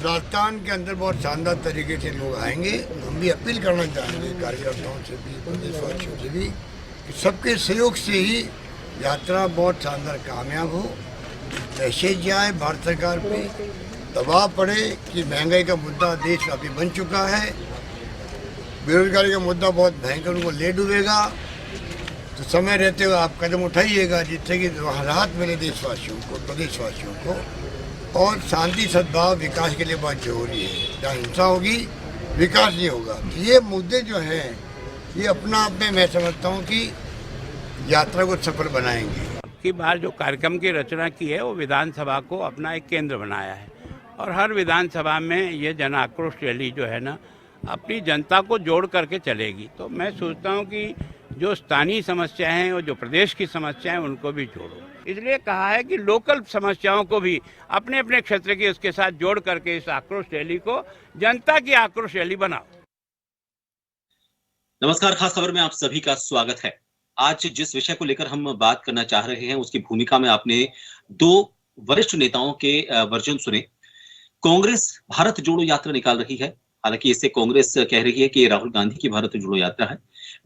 राजस्थान के अंदर बहुत शानदार तरीके से लोग आएंगे। हम भी अपील करना चाहेंगे कार्यकर्ताओं से भी, प्रदेशवासियों से भी, कि सबके सहयोग से ही यात्रा बहुत शानदार कामयाब हो। मैसेज जाए भारत सरकार पे, दबाव पड़े कि महंगाई का मुद्दा देशव्यापी बन चुका है, बेरोजगारी का मुद्दा बहुत भयंकर उनको ले डूबेगा, तो समय रहते हुए आप कदम उठाइएगा जिससे कि वहाँ राहत मिले देशवासियों को, प्रदेशवासियों को। और शांति, सद्भाव, विकास के लिए बहुत जरूरी है। जहाँ हिंसा होगी विकास नहीं होगा। ये मुद्दे जो हैं ये अपना आप में मैं समझता हूँ कि यात्रा को सफल बनाएंगे। की बार जो कार्यक्रम की रचना की है वो विधानसभा को अपना एक केंद्र बनाया है और हर विधानसभा में ये जन आक्रोश रैली जो है ना अपनी जनता को जोड़ करके चलेगी। तो मैं सोचता हूँ कि जो स्थानीय समस्याएं हैं और जो प्रदेश की समस्याएं हैं उनको भी जोड़ो। इसलिए कहा है कि लोकल समस्याओं को भी अपने अपने क्षेत्र की उसके साथ जोड़ करके इस आक्रोश रैली को जनता की आक्रोश रैली बनाओ। नमस्कार, खास खबर में आप सभी का स्वागत है। आज जिस विषय को लेकर हम बात करना चाह रहे हैं उसकी भूमिका में आपने दो वरिष्ठ नेताओं के वर्जन सुने। कांग्रेस भारत जोड़ो यात्रा निकाल रही है, हालांकि इससे कांग्रेस कह रही है कि ये राहुल गांधी की भारत जोड़ो यात्रा है।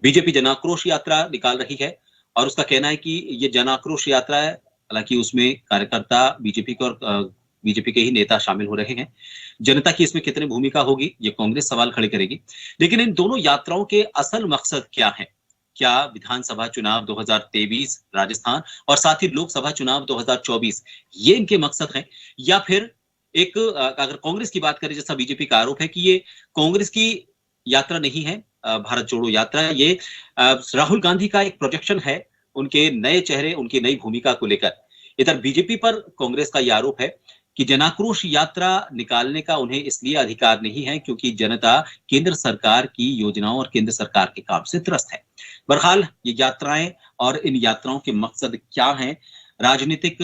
बीजेपी जन आक्रोश यात्रा निकाल रही है और उसका कहना है कि ये जन आक्रोश यात्रा है, हालांकि उसमें कार्यकर्ता बीजेपी के और बीजेपी के ही नेता शामिल हो रहे हैं। जनता की इसमें कितनी भूमिका होगी ये कांग्रेस सवाल खड़े करेगी। लेकिन इन दोनों यात्राओं के असल मकसद क्या है? क्या विधानसभा चुनाव 2023 राजस्थान और साथ ही लोकसभा चुनाव 2024 ये इनके मकसद हैं, या फिर एक अगर कांग्रेस की बात करें, जैसा बीजेपी का आरोप है कि ये कांग्रेस की यात्रा नहीं है, भारत जोड़ो यात्रा, ये राहुल गांधी का एक प्रोजेक्शन है, उनके नए चेहरे, उनकी नई भूमिका को लेकर। इधर बीजेपी पर कांग्रेस का यह आरोप है कि जनाक्रोश यात्रा निकालने का उन्हें इसलिए अधिकार नहीं है क्योंकि जनता केंद्र सरकार की योजनाओं और केंद्र सरकार के काम से त्रस्त है। बहरहाल ये यात्राएं और इन यात्राओं के मकसद क्या हैं, राजनीतिक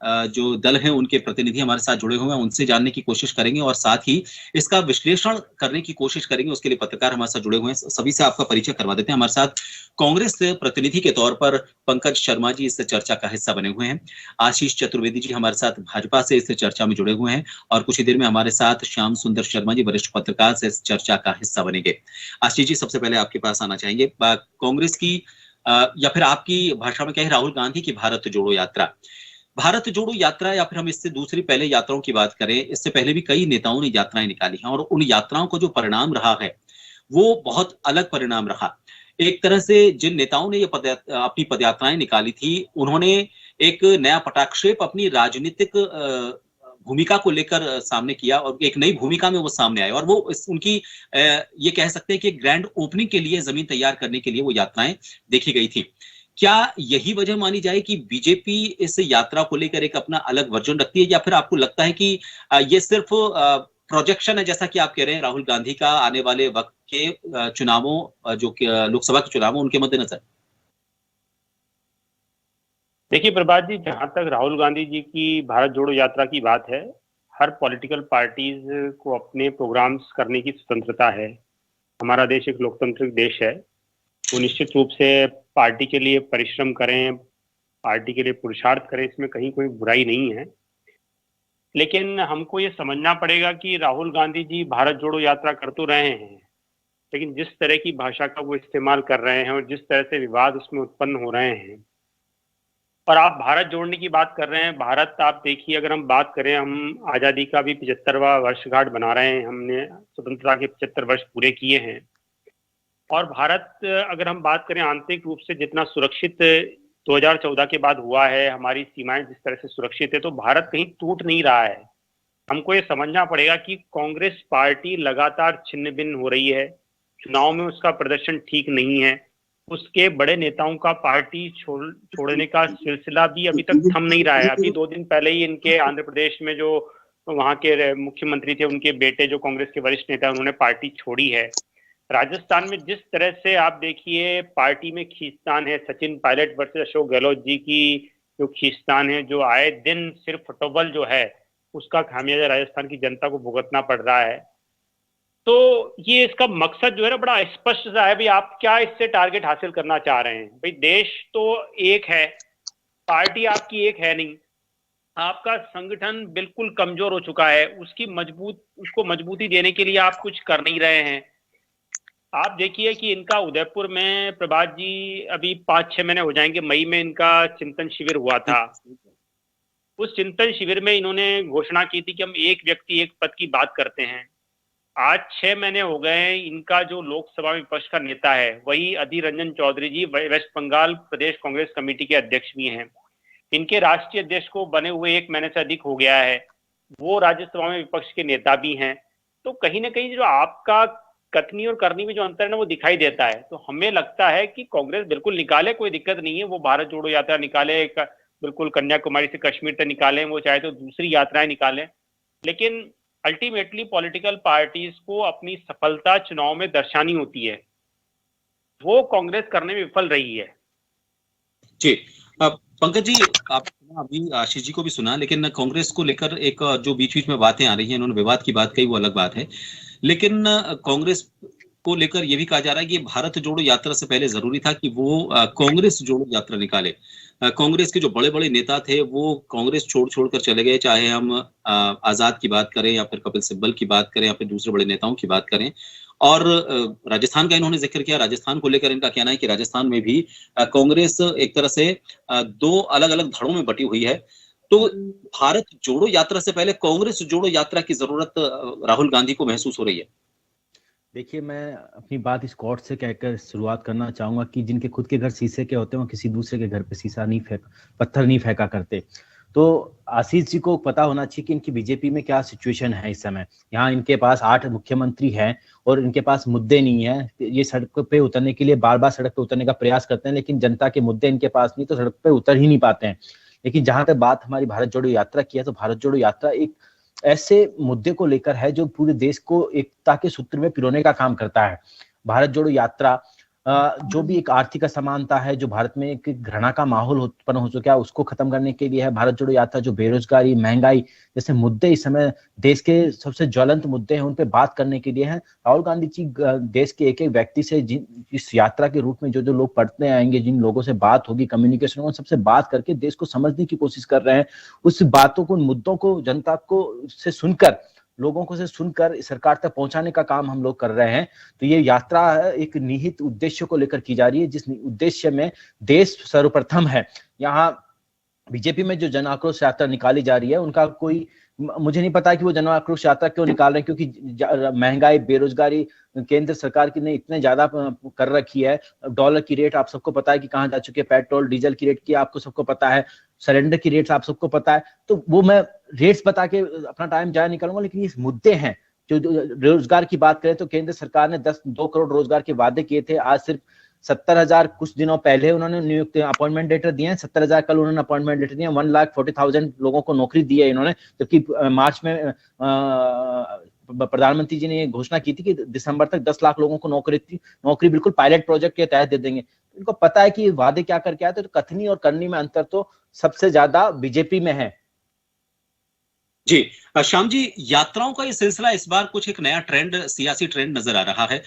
जो दल हैं उनके प्रतिनिधि हमारे साथ जुड़े हुए हैं, उनसे जानने की कोशिश करेंगे और साथ ही इसका विश्लेषण करने की कोशिश करेंगे। उसके लिए पत्रकार हमारे साथ जुड़े हुए हैं, सभी से आपका परिचय करवा देते हैं। हमारे साथ कांग्रेस प्रतिनिधि के तौर पर पंकज शर्मा जी इस चर्चा का हिस्सा बने हुए हैं। आशीष चतुर्वेदी जी हमारे साथ भाजपा से इस चर्चा में जुड़े हुए हैं और कुछ ही देर में हमारे साथ श्याम सुंदर शर्मा जी वरिष्ठ पत्रकार से इस चर्चा का हिस्सा बनेंगे। आशीष जी, सबसे पहले आपके पास आना चाहेंगे। कांग्रेस की या फिर आपकी भाषा में कहें राहुल गांधी की भारत जोड़ो यात्रा, भारत जोड़ो यात्रा, या फिर हम इससे दूसरी पहले यात्राओं की बात करें, इससे पहले भी कई नेताओं ने यात्राएं निकाली हैं और उन यात्राओं को जो परिणाम रहा है वो बहुत अलग परिणाम रहा। एक तरह से जिन नेताओं ने ये अपनी पदयात्राएं निकाली थी, उन्होंने एक नया पटाक्षेप अपनी राजनीतिक भूमिका को लेकर सामने किया और एक नई भूमिका में वो सामने आए और वो उनकी ये कह सकते हैं कि ग्रैंड ओपनिंग के लिए जमीन तैयार करने के लिए वो यात्राएं देखी गई थी। क्या यही वजह मानी जाए कि बीजेपी इस यात्रा को लेकर एक अपना अलग वर्जन रखती है, या फिर आपको लगता है कि ये सिर्फ प्रोजेक्शन है, जैसा कि आप कह रहे हैं राहुल गांधी का आने वाले वक्त के चुनावों, जो लोकसभा के चुनाव उनके मद्देनजर? देखिए प्रभात जी, जहां तक राहुल गांधी जी की भारत जोड़ो यात्रा की बात है, हर पॉलिटिकल पार्टीज को अपने प्रोग्राम्स करने की स्वतंत्रता है। हमारा देश एक लोकतांत्रिक देश है, वो निश्चित रूप से पार्टी के लिए परिश्रम करें, पार्टी के लिए पुरुषार्थ करें, इसमें कहीं कोई बुराई नहीं है। लेकिन हमको ये समझना पड़ेगा कि राहुल गांधी जी भारत जोड़ो यात्रा कर तो रहे हैं, लेकिन जिस तरह की भाषा का वो इस्तेमाल कर रहे हैं और जिस तरह से विवाद उसमें उत्पन्न हो रहे हैं, और आप भारत जोड़ने की बात कर रहे हैं। भारत, आप देखिए, अगर हम बात करें, हम आज़ादी का भी 75वां वर्षगांठ बना रहे हैं, हमने स्वतंत्रता के 75 वर्ष पूरे किए हैं। और भारत, अगर हम बात करें आंतरिक रूप से जितना सुरक्षित 2014 के बाद हुआ है, हमारी सीमाएं जिस तरह से सुरक्षित है, तो भारत कहीं टूट नहीं रहा है। हमको ये समझना पड़ेगा कि कांग्रेस पार्टी लगातार छिन्न भिन्न हो रही है, चुनाव में उसका प्रदर्शन ठीक नहीं है, उसके बड़े नेताओं का पार्टी छोड़ने का सिलसिला भी अभी तक थम नहीं रहा है। अभी 2 दिन पहले ही इनके आंध्र प्रदेश में जो वहां के मुख्यमंत्री थे, उनके बेटे जो कांग्रेस के वरिष्ठ नेता, उन्होंने पार्टी छोड़ी है। राजस्थान में जिस तरह से आप देखिए पार्टी में खींचतान है, सचिन पायलट वर्सेस अशोक गहलोत जी की जो खींचतान है, जो आए दिन सिर्फ फुटबॉल जो है उसका खामियाजा राजस्थान की जनता को भुगतना पड़ रहा है। तो ये इसका मकसद जो है ना बड़ा स्पष्ट सा है, भाई आप क्या इससे टारगेट हासिल करना चाह रहे हैं। भाई देश तो एक है, पार्टी आपकी एक है नहीं। आपका संगठन बिल्कुल कमजोर हो चुका है, उसको मजबूती देने के लिए आप कुछ कर नहीं रहे हैं। आप देखिए कि इनका उदयपुर में प्रभात जी अभी 5-6 महीने हो जाएंगे, मई में इनका चिंतन शिविर हुआ था। उस चिंतन शिविर में इन्होंने घोषणा की थी कि हम एक व्यक्ति एक पद की बात करते हैं। आज 6 महीने हो गए हैं, इनका जो लोकसभा में विपक्ष का नेता है वही अधीर रंजन चौधरी जी वेस्ट बंगाल प्रदेश कांग्रेस कमेटी के अध्यक्ष भी हैं। इनके राष्ट्रीय अध्यक्ष को बने हुए 1 महीने से अधिक हो गया है, वो राज्यसभा में विपक्ष के नेता भी हैं। तो कहीं ना कहीं जो आपका कथनी और करनी में जो अंतर है ना वो दिखाई देता है। तो हमें लगता है कि कांग्रेस बिल्कुल निकाले, कोई दिक्कत नहीं है, वो भारत जोड़ो यात्रा निकाले, बिल्कुल कन्याकुमारी से कश्मीर तक निकालें, वो चाहे तो दूसरी यात्राएं निकालें, लेकिन अल्टीमेटली पॉलिटिकल पार्टीज को अपनी सफलता चुनाव में दर्शानी होती है, वो कांग्रेस करने में विफल रही है। जी पंकज जी, आप अभी आशीष जी को भी सुना, लेकिन कांग्रेस को लेकर एक जो बीच बीच में बातें आ रही हैं, इन्होंने विवाद की बात कही, वो अलग बात है, लेकिन कांग्रेस को लेकर यह भी कहा जा रहा है कि भारत जोड़ो यात्रा से पहले जरूरी था कि वो कांग्रेस जोड़ो यात्रा निकाले। कांग्रेस के जो बड़े बड़े नेता थे वो कांग्रेस छोड़ छोड़ कर चले गए, चाहे हम आजाद की बात करें या फिर कपिल सिब्बल की बात करें या फिर दूसरे बड़े नेताओं की बात करें। और राजस्थान का इन्होंने जिक्र किया, राजस्थान को लेकर इनका कहना है कि राजस्थान में भी कांग्रेस एक तरह से दो अलग अलग धड़ों में बटी हुई है। तो भारत जोड़ो यात्रा से पहले कांग्रेस जोड़ो यात्रा की जरूरत राहुल गांधी को महसूस हो रही है। देखिए, मैं अपनी बात इस कोर्ट से कहकर शुरुआत करना चाहूंगा कि जिनके खुद के घर शीशे के होते हैं वो किसी दूसरे के घर पे पत्थर नहीं फेंका करते। तो आशीष जी को पता होना चाहिए कि इनकी बीजेपी में क्या सिचुएशन है इस समय। यहाँ इनके पास 8 मुख्यमंत्री हैं और इनके पास मुद्दे नहीं है। ये सड़क पे उतरने के लिए बार बार सड़क पे उतरने का प्रयास करते हैं, लेकिन जनता के मुद्दे इनके पास नहीं, तो सड़क पे उतर ही नहीं पाते हैं। लेकिन जहां तक बात हमारी भारत जोड़ो यात्रा की है, तो भारत जोड़ो यात्रा एक ऐसे मुद्दे को लेकर है जो पूरे देश को एकता के सूत्र में पिरोने का काम करता है। भारत जोड़ो यात्रा जो भी एक आर्थिक असमानता है, जो भारत में एक घृणा का माहौल उत्पन्न हो चुका है, उसको खत्म करने के लिए है। भारत जोड़ो यात्रा जो बेरोजगारी, महंगाई जैसे मुद्दे इस समय देश के सबसे ज्वलंत मुद्दे हैं, उन पे बात करने के लिए है। राहुल गांधी जी देश के एक एक व्यक्ति से इस यात्रा के रूप में जो जो लोग पढ़ते आएंगे, जिन लोगों से बात होगी, कम्युनिकेशन होगा, सबसे बात करके देश को समझने की कोशिश कर रहे हैं। उस बातों को, मुद्दों को जनता को से सुनकर, लोगों को से सुनकर सरकार तक पहुंचाने का काम हम लोग कर रहे हैं। तो ये यात्रा एक निहित उद्देश्य को लेकर की जा रही है, जिस उद्देश्य में देश सर्वप्रथम है। यहाँ बीजेपी में जो जन आक्रोश यात्रा निकाली जा रही है, उनका कोई, मुझे नहीं पता कि वो जन आक्रोश यात्रा क्यों निकाल रहे हैं, क्योंकि महंगाई, बेरोजगारी केंद्र सरकार की ने इतने ज्यादा कर रखी है। डॉलर की रेट आप सबको पता है कि कहाँ जा चुके हैं, पेट्रोल डीजल की रेट की आपको सबको पता है, सरेंडर की रेट्स आप सबको पता है। तो वो मैं रेट्स बता के अपना टाइम जाया निकालूंगा, लेकिन ये मुद्दे हैं। जो रोजगार की बात करें तो केंद्र सरकार ने 2 करोड़ रोजगार के वादे किए थे। आज सिर्फ 70,000 कुछ दिनों पहले उन्होंने नियुक्त अपॉइंटमेंट लेटर दिए हैं। 70,000 कल उन्होंने अपॉइंटमेंट लेटर दिए। 1,40,000 लोगों को नौकरी दी है इन्होंने, जबकि मार्च में प्रधानमंत्री जी ने ये घोषणा की थी कि दिसंबर तक 10 लाख लोगों को नौकरी बिल्कुल पायलट प्रोजेक्ट के तहत दे देंगे। इनको पता है कि वादे क्या करके आए थे। तो कथनी और करनी में अंतर तो सबसे ज्यादा बीजेपी में है। जी श्याम जी, यात्राओं का ये सिलसिला इस बार कुछ एक नया ट्रेंड, सियासी ट्रेंड नजर आ रहा है।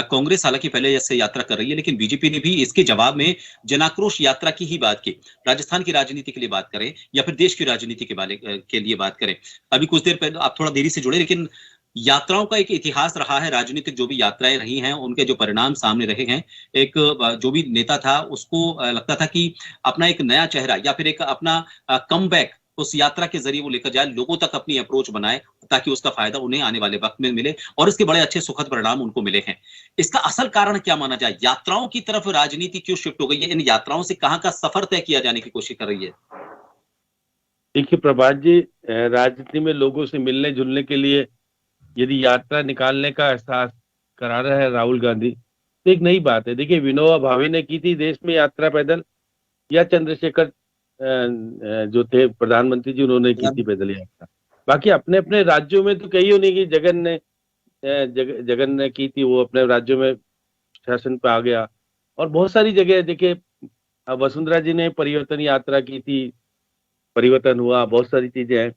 कांग्रेस हालांकि पहले ऐसे यात्रा कर रही है, लेकिन बीजेपी ने भी इसके जवाब में जनाक्रोश यात्रा की ही बात की। राजस्थान की राजनीति के लिए बात करें या फिर देश की राजनीति के लिए बात करें, अभी कुछ देर पहले आप थोड़ा देरी से जुड़े, लेकिन यात्राओं का एक इतिहास रहा है। राजनीतिक जो भी यात्राएं रही हैं, उनके जो परिणाम सामने रहे हैं, एक जो भी नेता था उसको लगता था कि अपना एक नया चेहरा या फिर एक अपना कमबैक उस यात्रा के जरिए वो लेकर जाए, लोगों तक अपनी अप्रोच बनाए, ताकि उसका फायदा उन्हें आने वाले वक्त में मिले और इसके बड़े अच्छे सुखद परिणाम उनको मिले हैं। इसका असल कारण क्या माना जाए? यात्राओं की तरफ राजनीति क्यों शिफ्ट हो गई है? इन यात्राओं से कहां का सफर तय किया जाने की कोशिश कर रही है? देखिए प्रभात जी, राजनीति में लोगों से मिलने जुलने के लिए यदि यात्रा निकालने का एहसास करा रहा है राहुल गांधी, तो एक नई बात है। देखिए, विनोबा भावे ने की थी देश में यात्रा पैदल, या चंद्रशेखर जो थे प्रधानमंत्री जी, उन्होंने की थी पैदल यात्रा। बाकी अपने अपने राज्यों में तो कही होनी कि जगन ने की थी, वो अपने राज्यों में शासन पे आ गया। और बहुत सारी जगह देखिए, वसुंधरा जी ने परिवर्तन यात्रा की थी, परिवर्तन हुआ, बहुत सारी चीजें हैं।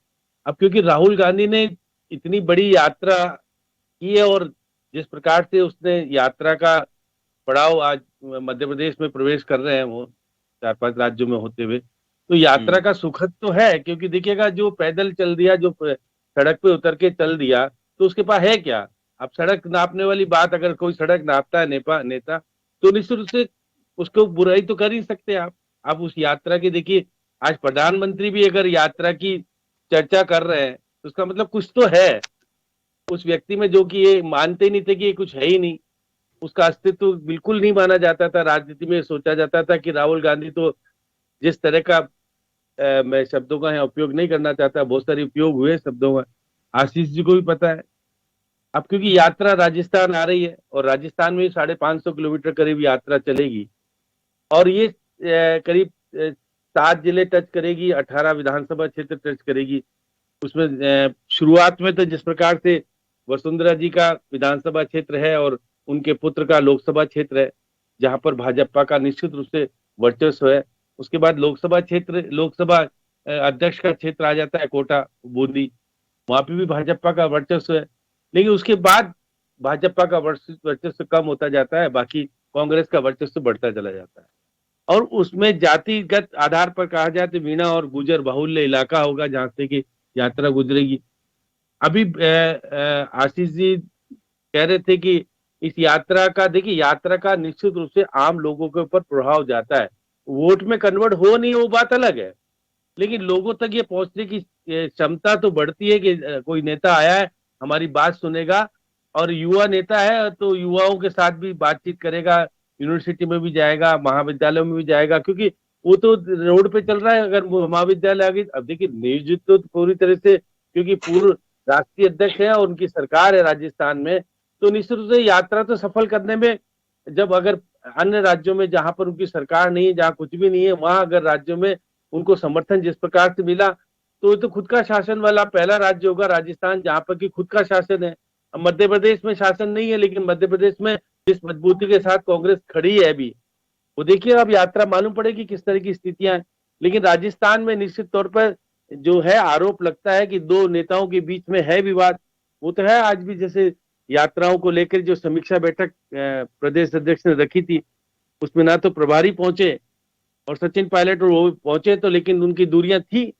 अब क्योंकि राहुल गांधी ने इतनी बड़ी यात्रा की है और जिस प्रकार से उसने यात्रा का पड़ाव आज मध्य प्रदेश में प्रवेश कर रहे हैं, वो 4-5 राज्यों में होते हुए, तो यात्रा का सुखद तो है, क्योंकि देखिएगा जो पैदल चल दिया, जो सड़क पे उतर के चल दिया, तो उसके पास है क्या? अब सड़क नापने वाली बात, अगर कोई सड़क नापता है नेता, तो निश्चित रूप से उसको बुराई तो कर ही सकते हैं आप उस यात्रा की। देखिए आज प्रधानमंत्री भी अगर यात्रा की चर्चा कर रहे हैं तो उसका मतलब कुछ तो है उस व्यक्ति में, जो कि ये मानते नहीं थे कि ये कुछ है ही नहीं, उसका अस्तित्व तो बिल्कुल नहीं माना जाता था। राजनीति में सोचा जाता था कि राहुल गांधी तो जिस तरह का मैं शब्दों का यहाँ उपयोग नहीं करना चाहता, बहुत सारे उपयोग हुए शब्दों का, आशीष जी को भी पता है। अब क्योंकि यात्रा राजस्थान आ रही है और राजस्थान में 550 किलोमीटर करीब यात्रा चलेगी और ये करीब 7 जिले टच करेगी, 18 विधानसभा क्षेत्र टच करेगी। उसमें शुरुआत में तो जिस प्रकार से वसुंधरा जी का विधानसभा क्षेत्र है और उनके पुत्र का लोकसभा क्षेत्र है, जहां पर भाजपा का निश्चित रूप से वर्चस्व है। उसके बाद लोकसभा अध्यक्ष का क्षेत्र आ जाता है कोटा बूंदी, वहां पे भी भाजपा का वर्चस्व है। लेकिन उसके बाद भाजपा का वर्चस्व कम होता जाता है, बाकी कांग्रेस का वर्चस्व बढ़ता चला जाता है। और उसमें जातिगत आधार पर कहा जाए तो मीणा और गुजर बाहुल्य इलाका होगा जहां से कि यात्रा गुजरेगी। अभी आशीष जी कह रहे थे कि इस यात्रा का, देखिए यात्रा का निश्चित रूप से आम लोगों के ऊपर प्रभाव जाता है। वोट में कन्वर्ट हो नहीं, वो बात अलग है, लेकिन लोगों तक ये पहुंचने की क्षमता तो बढ़ती है कि कोई नेता आया है, हमारी बात सुनेगा, और युवा नेता है तो युवाओं के साथ भी बातचीत करेगा, यूनिवर्सिटी में भी जाएगा, महाविद्यालयों में भी जाएगा, क्योंकि वो तो रोड पे चल रहा है। अगर महाविद्यालय आगे, अब देखिए नियोजित तो पूरी तरह से, क्योंकि पूर्व राष्ट्रीय अध्यक्ष है और उनकी सरकार है राजस्थान में, तो निश्चित रूप से यात्रा तो सफल करने में, जब अगर अन्य राज्यों में जहां पर उनकी सरकार नहीं है, जहां कुछ भी नहीं है, वहां अगर राज्यों में उनको समर्थन जिस प्रकार से मिला, तो ये तो खुद का शासन वाला पहला राज्य होगा राजस्थान, जहां पर कि खुद का शासन है। अब मध्य प्रदेश में शासन नहीं है, लेकिन मध्य प्रदेश में जिस मजबूती के साथ कांग्रेस खड़ी है अभी, वो देखिए अब यात्रा मालूम पड़ेगी किस तरह की स्थितियां हैं। लेकिन राजस्थान में निश्चित तौर पर जो है आरोप लगता है कि दो नेताओं के बीच में है विवाद, वो तो है। आज भी जैसे यात्राओं को लेकर जो समीक्षा बैठक प्रदेश अध्यक्ष ने रखी थी, उसमें ना तो प्रभारी पहुंचे और सचिन पायलट और वो पहुंचे, तो लेकिन उनकी दूरियां थी,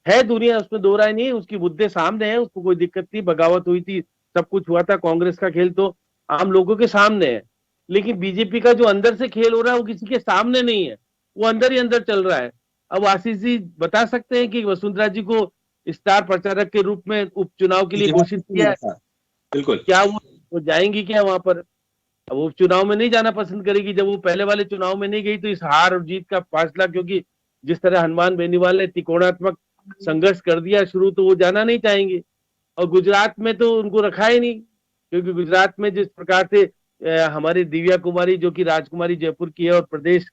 है दूरियां, उसमें दो राय नहीं, उसकी मुद्दे सामने है, उसको कोई दिक्कत नहीं, बगावत हुई थी, सब कुछ हुआ था, कांग्रेस का खेल तो आम लोगों के सामने है। लेकिन बीजेपी का जो अंदर से खेल हो रहा है वो किसी के सामने नहीं है, वो अंदर ही अंदर चल रहा है। अब आशीष जी बता सकते हैं कि वसुंधरा जी को स्टार प्रचारक के रूप में उपचुनाव के लिए घोषित किया है, बिल्कुल, क्या वो जाएंगी क्या वहां पर? अब वो चुनाव में नहीं जाना पसंद करेगी। जब वो पहले वाले चुनाव में नहीं गई तो इस हार और जीत का फासला, क्योंकि जिस तरह हनुमान बेनीवाल ने त्रिकोणात्मक संघर्ष कर दिया शुरू, तो वो जाना नहीं चाहेंगे। और गुजरात में तो उनको रखा ही नहीं, क्योंकि गुजरात में जिस प्रकार से हमारी दिव्या कुमारी, जो कि राजकुमारी जयपुर की है, और प्रदेश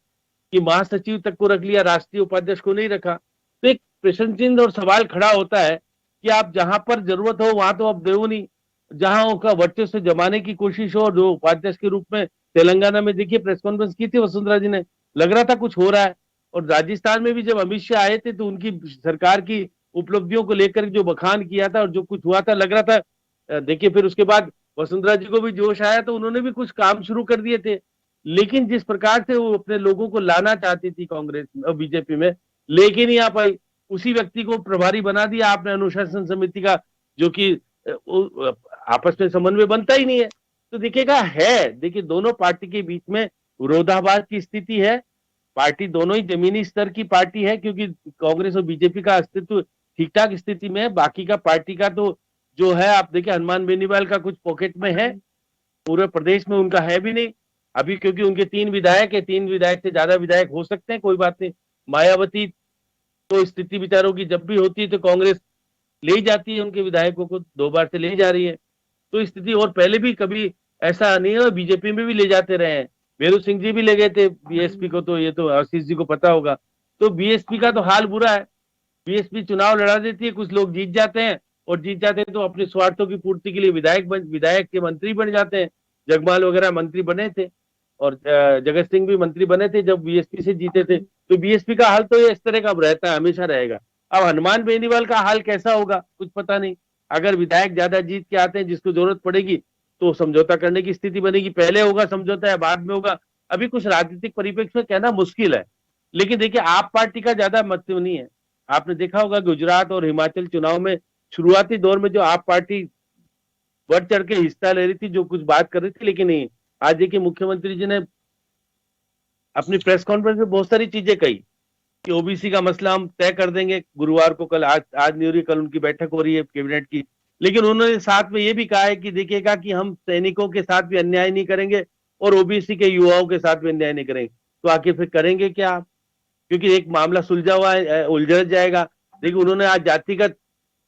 की महासचिव तक को रख लिया, राष्ट्रीय उपाध्यक्ष को नहीं रखा। तो एक प्रश्न चिन्ह और सवाल खड़ा होता है कि आप जहां पर जरूरत हो वहां तो आप दो नहीं, जहां उनका वर्चस्व जमाने की कोशिश हो। जो उपाध्यक्ष के रूप में तेलंगाना में देखिए प्रेस कॉन्फ्रेंस की थी वसुंधरा जी ने, लग रहा था कुछ हो रहा है। और राजस्थान में भी जब अमित शाह आए थे तो उनकी सरकार की उपलब्धियों को लेकर जो बखान किया था और जो कुछ हुआ था, लग रहा था देखिए फिर उसके बाद वसुंधरा जी को भी जोश आया तो उन्होंने भी कुछ काम शुरू कर दिए थे। लेकिन जिस प्रकार से वो अपने लोगों को लाना चाहती थी कांग्रेस और बीजेपी में, लेकिन नहीं आ पाई। उसी व्यक्ति को प्रभारी बना दिया आपने अनुशासन समिति का, जो कि आपस में समन्वय बनता ही नहीं है। तो देखिएगा देखिए दोनों पार्टी के बीच में विरोधाभास की स्थिति है। पार्टी दोनों ही जमीनी स्तर की पार्टी है, क्योंकि कांग्रेस और बीजेपी का अस्तित्व ठीक ठाक स्थिति में है। बाकी का पार्टी का तो जो है, आप देखिए हनुमान बेनीवाल का कुछ पॉकेट में है, पूरे प्रदेश में उनका है भी नहीं अभी, क्योंकि उनके 3 विधायक है, 3 विधायक से ज्यादा विधायक हो सकते हैं, कोई बात नहीं। मायावती तो स्थिति विचारों की जब भी होती है तो कांग्रेस ले जाती है उनके विधायकों को, 2 बार से ले जा रही है। तो स्थिति, और पहले भी कभी ऐसा नहीं है, बीजेपी में भी ले जाते रहे हैं। बेरू सिंह जी भी ले गए थे बीएसपी को, तो ये तो आशीष जी को पता होगा। तो बीएसपी का तो हाल बुरा है। बीएसपी चुनाव लड़ा देती है, कुछ लोग जीत जाते हैं, और जीत जाते हैं तो अपने स्वार्थों की पूर्ति के लिए विधायक के मंत्री बन जाते हैं। जगमाल वगैरह मंत्री बने थे, और जगत सिंह भी मंत्री बने थे जब बीएसपी से जीते थे। तो बीएसपी का हाल तो ये इस तरह का रहता है, हमेशा रहेगा। अब हनुमान बेनीवाल का हाल कैसा होगा कुछ पता नहीं। अगर विधायक ज्यादा जीत के आते हैं, जिसको जरूरत पड़ेगी, तो समझौता करने की स्थिति बनेगी। पहले होगा समझौता या बाद में होगा, अभी कुछ राजनीतिक परिप्रेक्ष्य में कहना मुश्किल है। लेकिन देखिए आप पार्टी का ज्यादा महत्व नहीं है। आपने देखा होगा गुजरात और हिमाचल चुनाव में शुरुआती दौर में जो आप पार्टी बढ़ चढ़ के हिस्सा ले रही थी, जो कुछ बात कर रही थी, लेकिन नहीं, आज देखिए मुख्यमंत्री जी ने अपनी प्रेस कॉन्फ्रेंस में बहुत सारी चीजें कही कि ओबीसी का मसला हम तय कर देंगे गुरुवार को, कल आज नहीं हो रही, कल उनकी बैठक हो रही है कैबिनेट की। लेकिन उन्होंने साथ में ये भी कहा है कि देखिएगा कि हम सैनिकों के साथ भी अन्याय नहीं करेंगे और ओबीसी के युवाओं के साथ भी अन्याय नहीं करेंगे। तो आखिर फिर करेंगे क्या आप? क्योंकि एक मामला सुलझा हुआ है, उलझ जाएगा। देखिए उन्होंने आज जातिगत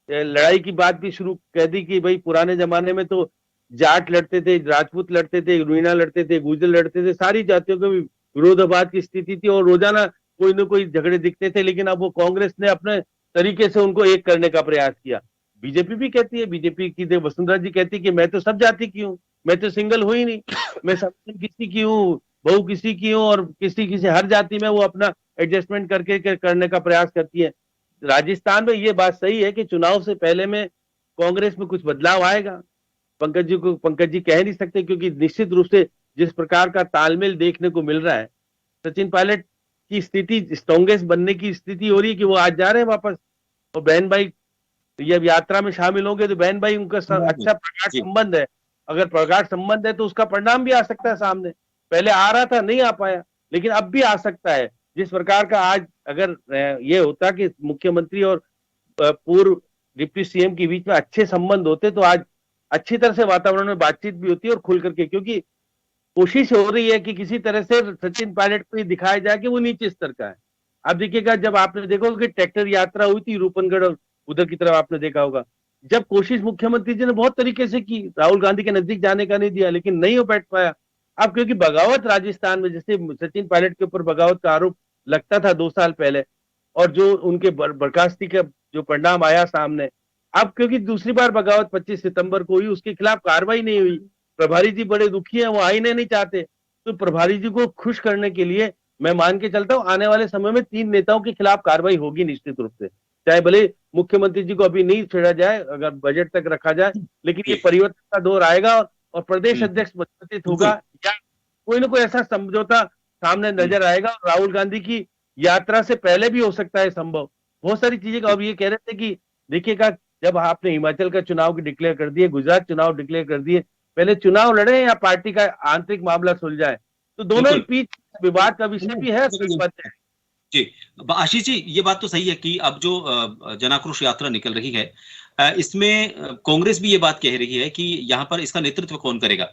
लड़ाई की बात भी शुरू कर दी कि भाई पुराने जमाने में तो जाट लड़ते थे, राजपूत लड़ते थे, रूहिणा लड़ते थे, गुर्जर लड़ते थे, सारी जातियों के विरोधाभास की स्थिति थी और रोजाना कोई ना कोई झगड़े दिखते थे। लेकिन अब वो कांग्रेस ने अपने तरीके से उनको एक करने का प्रयास किया। बीजेपी भी कहती है, बीजेपी की वसुंधरा जी कहती है कि मैं तो सब जाति की हूँ, मैं तो सिंगल हुई नहीं, मैं सब किसी की हूँ, बहू किसी की हूँ, और किसी किसी हर जाति में वो अपना एडजस्टमेंट करके करने का प्रयास करती है। राजस्थान में ये बात सही है कि चुनाव से पहले में कांग्रेस में कुछ बदलाव आएगा। पंकज जी कह नहीं सकते, क्योंकि निश्चित रूप से जिस प्रकार का तालमेल देखने को मिल रहा है, सचिन पायलट की स्थिति स्ट्रॉन्गेस्ट बनने की स्थिति हो रही है कि वो आज जा रहे हैं वापस, और बहन भाई ये यात्रा में शामिल होंगे तो बहन भाई उनका अच्छा प्रगाढ़ संबंध है। अगर प्रगाढ़ संबंध है तो उसका परिणाम भी आ सकता है सामने। पहले आ रहा था, नहीं आ पाया, लेकिन अब भी आ सकता है। जिस प्रकार का आज अगर ये होता कि मुख्यमंत्री और पूर्व डिप्टी सीएम के बीच में अच्छे संबंध होते तो आज अच्छी तरह से वातावरण में बातचीत भी होती है और खुल करके, क्योंकि कोशिश हो रही है कि किसी तरह से सचिन पायलट को दिखाया जाए कि वो नीचे स्तर का है। अब देखिएगा, जब आपने देखा कि ट्रैक्टर यात्रा हुई थी रूपनगढ़ और उधर की तरफ, आपने देखा होगा जब कोशिश मुख्यमंत्री जी ने बहुत तरीके से की, राहुल गांधी के नजदीक जाने का नहीं दिया, लेकिन नहीं हो बैठ पाया। अब क्योंकि बगावत राजस्थान में, जैसे सचिन पायलट के ऊपर बगावत का आरोप लगता था 2 साल पहले, और जो उनके बर्खास्ती का जो परिणाम आया सामने, अब क्योंकि दूसरी बार बगावत 25 सितंबर को हुई, उसके खिलाफ कार्रवाई नहीं हुई। प्रभारी जी बड़े दुखी हैं, वो आईने नहीं चाहते। तो प्रभारी जी को खुश करने के लिए मैं मान के चलता हूं आने वाले समय में 3 नेताओं के खिलाफ कार्रवाई होगी निश्चित रूप से, चाहे भले मुख्यमंत्री जी को अभी नहीं छेड़ा जाए, अगर बजट तक रखा जाए, लेकिन ये परिवर्तन का दौर आएगा और प्रदेश अध्यक्ष परिवर्तित होगा, या कोई ना कोई ऐसा समझौता सामने नजर आएगा। और राहुल गांधी की यात्रा से पहले भी हो सकता है संभव, बहुत सारी चीजें का। अब ये कह रहे थे कि देखिएगा, जब आपने हिमाचल का चुनाव डिक्लेयर कर दिए, गुजरात चुनाव डिक्लेयर कर दिए, पहले चुनाव लड़े या पार्टी का आंतरिक मामला सुलझाए। तो दोनों ही बीच विवाद का विषय भी है। जी आशीष जी, ये बात तो सही है कि अब जो जनाक्रोश यात्रा निकल रही है, इसमें कांग्रेस भी ये बात कह रही है कि यहाँ पर इसका नेतृत्व कौन करेगा।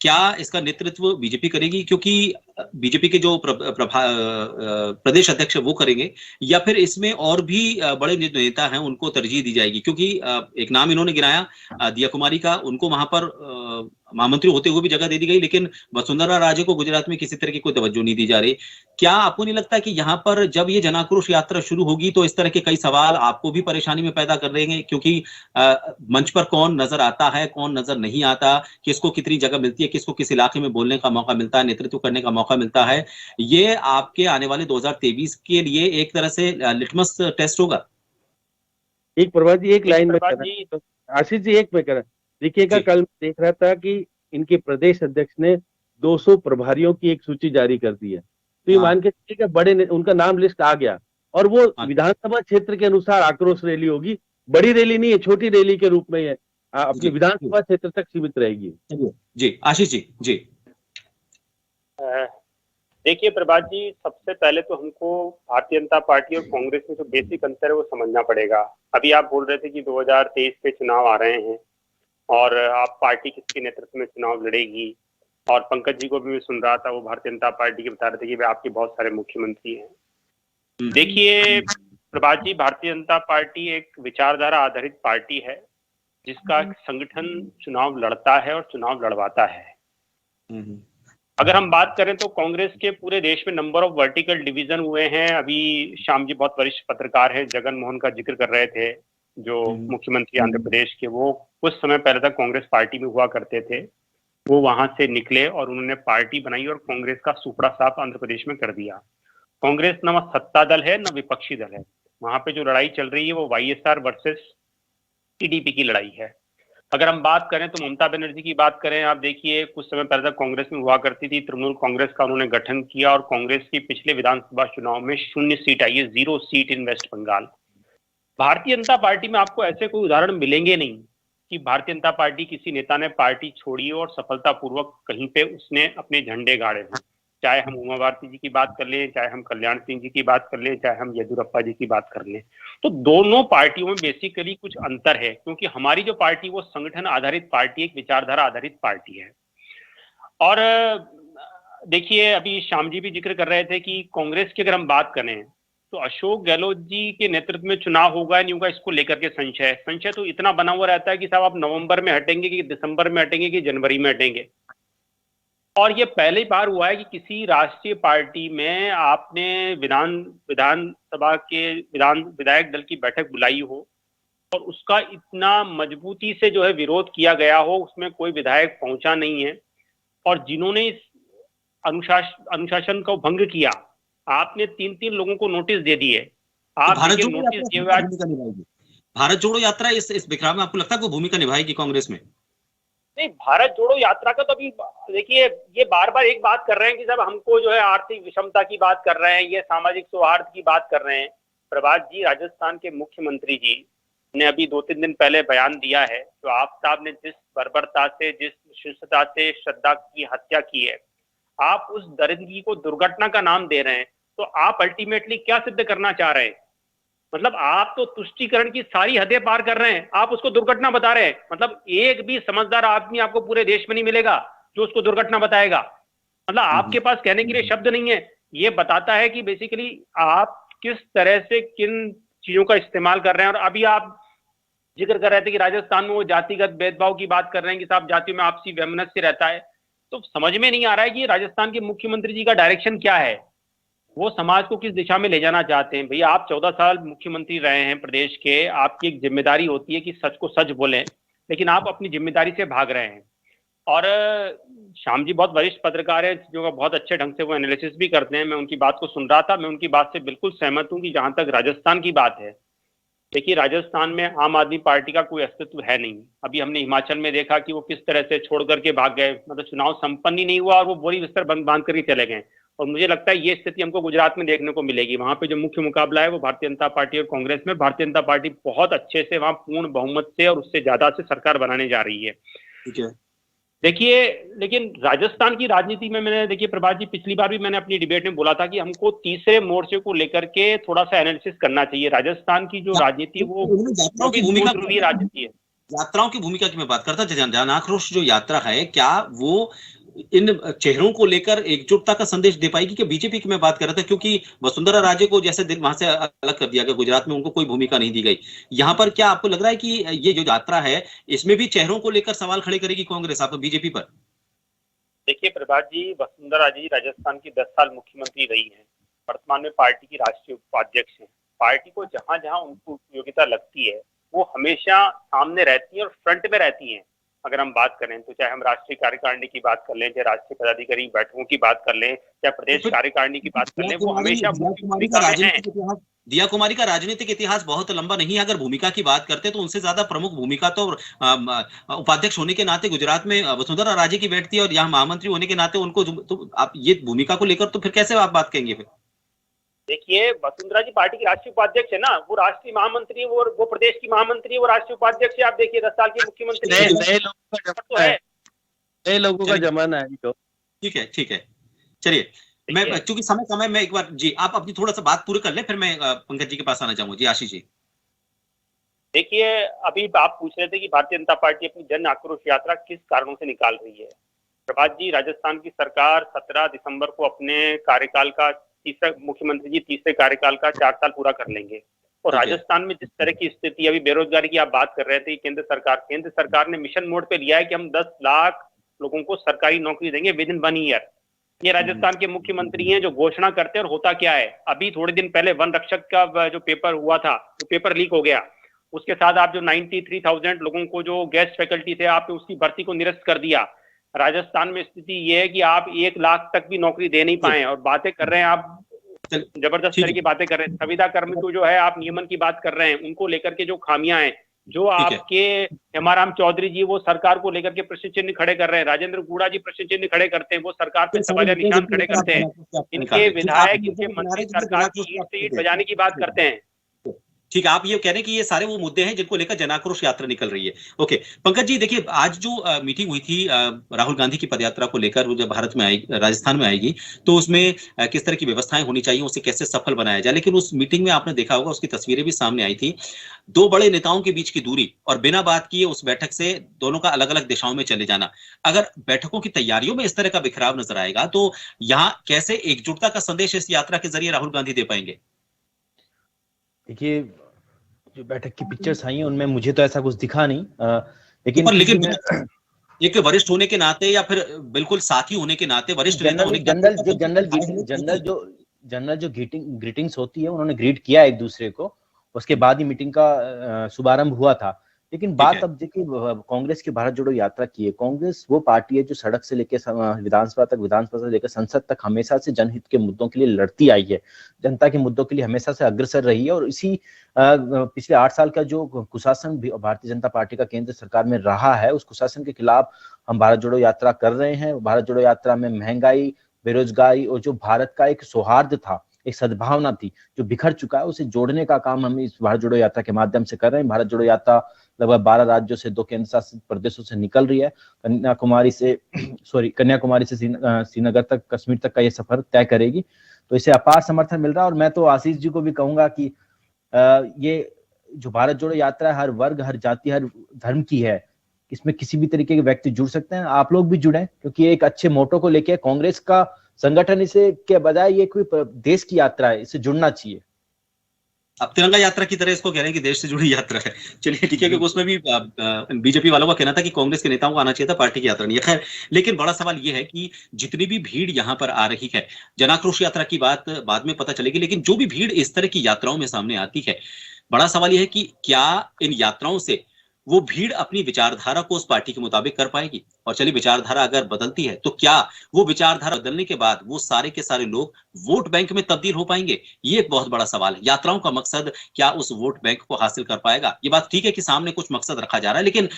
क्या इसका नेतृत्व बीजेपी करेगी, क्योंकि बीजेपी के जो प्रदेश अध्यक्ष वो करेंगे, या फिर इसमें और भी बड़े नेता हैं उनको तरजीह दी जाएगी? क्योंकि एक नाम इन्होंने गिनाया दिया कुमारी का, उनको वहां पर महामंत्री होते हुए भी जगह दे दी गई, लेकिन वसुंधरा राजे को गुजरात में किसी तरह की कोई तवज्जो नहीं दी जा रही। क्या आपको नहीं लगता कि यहाँ पर जब ये जनाक्रोश यात्रा शुरू होगी तो इस तरह के कई सवाल आपको भी परेशानी में पैदा कर देंगे, क्योंकि मंच पर कौन नजर आता है, कौन नजर नहीं आता, किसको कितनी जगह मिलती है, किसको किस इलाके में बोलने का मौका मिलता है, नेतृत्व करने का मौका मिलता है। ये आपके आने वाले 2023 के लिए एक तरह से लिटमस टेस्ट होगा। एक प्रभात जी, एक लाइन में आशीष जी, एक में करें देखिएगा, कल देख रहा था कि इनके प्रदेश अध्यक्ष ने 200 प्रभारियों की एक सूची जारी कर दी है। तो ये मान के चलिए बड़े उनका नाम लिस्ट आ गया, और वो विधानसभा क्षेत्र के अनुसार आक्रोश रैली होगी। बड़ी रैली नहीं है, छोटी रैली के रूप में है, अपने विधानसभा क्षेत्र तक सीमित रहेगी। जी आशीष जी। जी देखिए प्रभात जी, सबसे पहले तो हमको भारतीय जनता पार्टी और कांग्रेस में जो बेसिक अंतर है वो समझना पड़ेगा। अभी आप बोल रहे थे कि 2023 के चुनाव आ रहे हैं और आप पार्टी किसके नेतृत्व में चुनाव लड़ेगी, और पंकज जी को भी मैं सुन रहा था, वो भारतीय जनता पार्टी के बता रहे थे कि वे आपके बहुत सारे मुख्यमंत्री हैं। देखिए प्रभात जी, भारतीय जनता पार्टी एक विचारधारा आधारित पार्टी है जिसका संगठन चुनाव लड़ता है और चुनाव लड़वाता है। अगर हम बात करें तो कांग्रेस के पूरे देश में नंबर ऑफ वर्टिकल डिवीजन हुए हैं। अभी श्याम जी बहुत वरिष्ठ पत्रकार हैं, जगन मोहन का जिक्र कर रहे थे, जो मुख्यमंत्री आंध्र प्रदेश के, वो कुछ समय पहले तक कांग्रेस पार्टी में हुआ करते थे। वो वहां से निकले और उन्होंने पार्टी बनाई और कांग्रेस का सुपड़ा साफ आंध्र प्रदेश में कर दिया। कांग्रेस न सत्ता दल है न विपक्षी दल है, वहां पे जो लड़ाई चल रही है वो वाईएसआर वर्सेस टीडीपी की लड़ाई है। अगर हम बात करें तो ममता बनर्जी की बात करें, आप देखिए कुछ समय पहले तक कांग्रेस में हुआ करती थी, तृणमूल कांग्रेस का उन्होंने गठन किया और कांग्रेस की पिछले विधानसभा चुनाव में 0 सीट आई है, 0 सीट इन वेस्ट बंगाल। भारतीय जनता पार्टी में आपको ऐसे कोई उदाहरण मिलेंगे नहीं कि भारतीय जनता पार्टी किसी नेता ने पार्टी छोड़ी और सफलतापूर्वक कहीं पे उसने अपने झंडे गाड़े हों। चाहे हम उमा भारती जी की बात कर लें, चाहे हम कल्याण सिंह जी की बात कर लें, चाहे हम येदियुरप्पा जी की बात कर लें, तो दोनों पार्टियों में बेसिकली कुछ अंतर है, क्योंकि हमारी जो पार्टी वो संगठन आधारित पार्टी, एक विचारधारा आधारित पार्टी है। और देखिए अभी श्याम जी भी जिक्र कर रहे थे कि कांग्रेस की अगर हम बात करें तो अशोक गहलोत जी के नेतृत्व में चुनाव होगा नहीं होगा, इसको लेकर के संशय तो इतना बना हुआ रहता है कि साहब आप नवंबर में हटेंगे कि दिसंबर में हटेंगे कि जनवरी में हटेंगे। और ये पहली बार हुआ है कि किसी राष्ट्रीय पार्टी में आपने विधानसभा के विधायक दल की बैठक बुलाई हो और उसका इतना मजबूती से जो है विरोध किया गया हो, उसमें कोई विधायक पहुंचा नहीं है, और जिन्होंने इस अनुशासन को भंग किया, आपने 3-3 लोगों को नोटिस दे दिए। आप नोटिस दिए हुए भारत जोड़ो यात्रा इस बिखराव में आपको लगता है कोई भूमिका निभाएगी कांग्रेस में? नहीं, भारत जोड़ो यात्रा का तो अभी देखिए ये बार बार एक बात कर रहे हैं कि साहब हमको जो है आर्थिक विषमता की बात कर रहे हैं, ये सामाजिक सौहार्द की बात कर रहे हैं। प्रभात जी, राजस्थान के मुख्यमंत्री जी ने अभी 2-3 दिन पहले बयान दिया है, जो आप साहब ने जिस बर्बरता से, जिस शिष्टता से श्रद्धा की हत्या की है, आप उस दरिंदगी को दुर्घटना का नाम दे रहे हैं, तो आप अल्टीमेटली क्या सिद्ध करना चाह रहे हैं? मतलब आप तो तुष्टीकरण की सारी हदें पार कर रहे हैं, आप उसको दुर्घटना बता रहे हैं। मतलब एक भी समझदार आदमी आपको पूरे देश में नहीं मिलेगा जो उसको दुर्घटना बताएगा। मतलब आपके पास कहने के लिए शब्द नहीं है। ये बताता है कि बेसिकली आप किस तरह से किन चीजों का इस्तेमाल कर रहे हैं। और अभी आप जिक्र कर रहे थे कि राजस्थान में वो जातिगत भेदभाव की बात कर रहे हैं कि साहब जातियों में आपसी वैमनस्य रहता है, तो समझ में नहीं आ रहा है कि राजस्थान के मुख्यमंत्री जी का डायरेक्शन क्या है, वो समाज को किस दिशा में ले जाना चाहते हैं। भैया आप 14 साल मुख्यमंत्री रहे हैं प्रदेश के, आपकी एक जिम्मेदारी होती है कि सच को सच बोलें, लेकिन आप अपनी जिम्मेदारी से भाग रहे हैं। और श्याम जी बहुत वरिष्ठ पत्रकार हैं, जो बहुत अच्छे ढंग से वो एनालिसिस भी करते हैं, मैं उनकी बात को सुन रहा था, मैं उनकी बात से बिल्कुल सहमत हूँ कि जहां तक राजस्थान की बात है, देखिए राजस्थान में आम आदमी पार्टी का कोई अस्तित्व है नहीं। अभी हमने हिमाचल में देखा कि वो किस तरह से छोड़ करके भाग गए, मतलब चुनाव संपन्न ही नहीं हुआ और वो बोरी बिस्तर बांध करके चले गए। और मुझे लगता है ये स्थिति हमको गुजरात में देखने को मिलेगी। वहां पे जो मुख्य मुकाबला है वो भारतीय जनता पार्टी और कांग्रेस में, भारतीय जनता पार्टी बहुत अच्छे से वहां पूर्ण बहुमत से और उससे ज्यादा से सरकार बनाने जा रही है। ठीक है। देखिए लेकिन राजस्थान की राजनीति में मैंने, देखिए प्रभात जी, पिछली बार भी मैंने अपनी डिबेट में बोला था कि हमको तीसरे मोर्चे को लेकर के थोड़ा सा एनालिसिस करना चाहिए। राजस्थान की जो राजनीति वो ध्रुवीय राजनीति है। यात्राओं की भूमिका की मैं बात करता, जन आक्रोश जो यात्रा है, क्या वो इन चेहरों को लेकर एकजुटता का संदेश दे पाएगी? कि बीजेपी की मैं बात कर रहा था, क्योंकि वसुंधरा राजे को जैसे दिन वहां से अलग कर दिया गया, गुजरात में उनको कोई भूमिका नहीं दी गई। यहाँ पर क्या आपको लग रहा है कि ये जो यात्रा है इसमें भी चेहरों को लेकर सवाल खड़े करेगी कांग्रेस आप बीजेपी पर? देखिए प्रभात जी, वसुंधरा राजे राजस्थान की 10 साल मुख्यमंत्री रही है, वर्तमान में पार्टी की राष्ट्रीय उपाध्यक्ष है। पार्टी को जहां जहां उनको उपयोगिता लगती है वो हमेशा सामने रहती है और फ्रंट में रहती है। अगर हम बात करें तो चाहे हम राष्ट्रीय कार्यकारिणी की बात कर लें, चाहे राष्ट्रीय पदाधिकारी बैठकों की बात कर लें, चाहे प्रदेश कार्यकारिणी की बात कर लें, वो हमेशा दिया कुमारी का राजनीतिक इतिहास बहुत लंबा नहीं है। अगर भूमिका की बात करते तो उनसे ज्यादा प्रमुख भूमिका तो उपाध्यक्ष होने के नाते गुजरात में वसुंधरा राजे की बैठती है, और यहाँ महामंत्री होने के नाते उनको, तो आप ये भूमिका को लेकर तो फिर कैसे आप बात कहेंगे? फिर देखिए वसुंधरा जी पार्टी की राष्ट्रीय उपाध्यक्ष है ना, वो राष्ट्रीय महामंत्री है, वो प्रदेश की महामंत्री है, वो राष्ट्रीय उपाध्यक्ष है। आप देखिए 10 साल के मुख्यमंत्री नए लोगों का जमाना है तो ठीक है। ठीक है, चलिए मैं चूंकि समय में एक बार जी आप अपनी थोड़ा सा बात पूरी कर ले, फिर मैं पंकज जी के पास आना चाहूंगा। जी आशीष जी। देखिए अभी आप पूछ रहे थे कि भारतीय जनता पार्टी अपनी जन आक्रोश यात्रा किस कारणों से निकाल रही है। प्रभात जी, राजस्थान की सरकार 17 दिसंबर को अपने कार्यकाल का मुख्यमंत्री जी तीसरे कार्यकाल का 4 साल पूरा कर लेंगे। और राजस्थान में जिस तरह की स्थिति, अभी बेरोजगारी की आप बात कर रहे थे, केंद्र सरकार ने मिशन मोड पे लिया है कि हम 10 लाख लोगों को सरकारी नौकरी देंगे विद इन 1 ईयर। ये राजस्थान के मुख्यमंत्री हैं जो घोषणा करते हैं, और होता क्या है, अभी थोड़े दिन पहले वन रक्षक का जो पेपर हुआ था, तो पेपर लीक हो गया। उसके साथ आप जो 93,000 लोगों को जो गेस्ट फैकल्टी थे, आपने उसकी भर्ती को निरस्त कर दिया। राजस्थान में स्थिति ये है कि आप 1 लाख तक भी नौकरी दे नहीं पाए, और बातें कर रहे हैं आप जबरदस्त तरह की बातें कर रहे हैं। संविदा कर्मी को जो है आप नियमन की बात कर रहे हैं, उनको लेकर के जो खामियां हैं, जो आपके हेमाराम चौधरी जी वो सरकार को लेकर के प्रश्न चिन्ह खड़े कर रहे हैं, राजेंद्र गुड़ा जी प्रश्न चिन्ह खड़े करते हैं, वो सरकार पे सवालिया निशान खड़े करते हैं, इनके विधायक, इनके मंत्री सरकार की ईंट बजाने की बात करते हैं। ठीक है, आप ये कह रहे हैं कि ये सारे वो मुद्दे हैं जिनको लेकर जनाक्रोश यात्रा निकल रही है। ओके पंकज जी, देखिए आज जो मीटिंग हुई थी राहुल गांधी की पदयात्रा को लेकर, वो जब भारत में आएगी, राजस्थान में आएगी, तो उसमें किस तरह की व्यवस्थाएं होनी चाहिए, उसे कैसे सफल बनाया जाए। लेकिन उस मीटिंग में आपने देखा होगा, उसकी तस्वीरें भी सामने आई थी, दो बड़े नेताओं के बीच की दूरी और बिना बात किए उस बैठक से दोनों का अलग अलग दिशाओं में चले जाना। अगर बैठकों की तैयारियों में इस तरह का बिखराव नजर आएगा तो यहाँ कैसे एकजुटता का संदेश इस यात्रा के जरिए राहुल गांधी दे पाएंगे? देखिए, जो बैठक की पिक्चर्स आई हैं उनमें मुझे तो ऐसा कुछ दिखा नहीं, लेकिन एक वरिष्ठ होने के नाते या फिर बिल्कुल साथी होने के नाते, वरिष्ठ नेता होने के नाते, जनरल जो ग्रीटिंग्स होती है उन्होंने ग्रीट किया एक दूसरे को, उसके बाद ही मीटिंग का शुभारंभ हुआ था। लेकिन बात अब देखिए, कांग्रेस की भारत जोड़ो यात्रा की है। कांग्रेस वो पार्टी है जो सड़क से लेकर विधानसभा तक, विधानसभा से लेकर संसद तक हमेशा से जनहित के मुद्दों के लिए लड़ती आई है, जनता के मुद्दों के लिए हमेशा से अग्रसर रही है। और इसी पिछले 8 साल का जो कुशासन भारतीय जनता पार्टी का केंद्र सरकार में रहा है, उस कुशासन के खिलाफ हम भारत जोड़ो यात्रा कर रहे हैं। भारत जोड़ो यात्रा में महंगाई, बेरोजगारी और जो भारत का एक सौहार्द था, एक सद्भावना थी, जो बिखर चुका है, उसे जोड़ने का काम हम इस भारत जोड़ो यात्रा के माध्यम से कर रहे हैं। भारत जोड़ो यात्रा लगभग 12 राज्यों से, 2 केंद्र शासित प्रदेशों से निकल रही है। कन्याकुमारी से श्रीनगर तक, कश्मीर तक का ये सफर तय करेगी। तो इसे अपार समर्थन मिल रहा है। और मैं तो आशीष जी को भी कहूंगा कि ये जो भारत जोड़ो यात्रा हर वर्ग, हर जाति, हर धर्म की है, इसमें किसी भी तरीके के व्यक्ति जुड़ सकते हैं। आप लोग भी जुड़े, क्योंकि एक अच्छे मोटो को लेके कांग्रेस का संगठन इसे के बजाय ये कोई देश की यात्रा है, इससे जुड़ना चाहिए। अब तिरंगा यात्रा की तरह इसको कह रहे हैं कि देश से जुड़ी यात्रा है। चलिए ठीक है, क्योंकि उसमें भी बीजेपी वालों का कहना था कि कांग्रेस के नेताओं को आना चाहिए था, पार्टी की यात्रा नहीं है। खैर, लेकिन बड़ा सवाल यह है कि जितनी भी भीड़ यहाँ पर आ रही है, जनाक्रोश यात्रा की बात बाद में पता चलेगी, लेकिन जो भी भीड़ इस तरह की यात्राओं में सामने आती है, बड़ा सवाल यह है कि क्या इन यात्राओं से वो भीड़ अपनी विचारधारा को उस पार्टी के मुताबिक कर पाएगी? और चलिए, विचारधारा अगर बदलती है तो क्या वो विचारधारा बदलने के बाद वो सारे के सारे लोग वोट बैंक में तब्दील हो पाएंगे? ये एक बहुत बड़ा सवाल है। यात्राओं का मकसद क्या उस वोट बैंक को हासिल कर पाएगा? ये बात ठीक है कि सामने कुछ मकसद रखा जा रहा है, लेकिन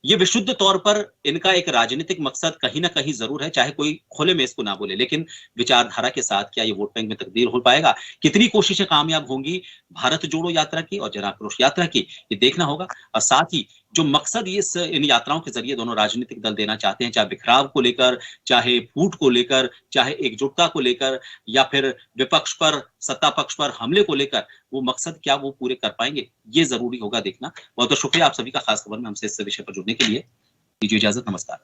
ये विशुद्ध तौर पर इनका एक राजनीतिक मकसद कहीं ना कहीं जरूर है, चाहे कोई खुले में इसको ना बोले। लेकिन विचारधारा के साथ क्या ये वोट बैंक में तब्दील हो पाएगा? कितनी कोशिशें कामयाब होंगी भारत जोड़ो यात्रा की और जनाक्रोश यात्रा की, ये देखना होगा। और साथ ही जो मकसद इन यात्राओं के जरिए दोनों राजनीतिक दल देना चाहते हैं, चाहे बिखराव को लेकर, चाहे फूट को लेकर, चाहे एकजुटता को लेकर, या फिर विपक्ष पर, सत्ता पक्ष पर हमले को लेकर, वो मकसद क्या वो पूरे कर पाएंगे, ये जरूरी होगा देखना। बहुत बहुत शुक्रिया आप सभी का खास खबर में हमसे इस विषय पर जुड़ने के लिए। दीजिए इजाजत, नमस्कार।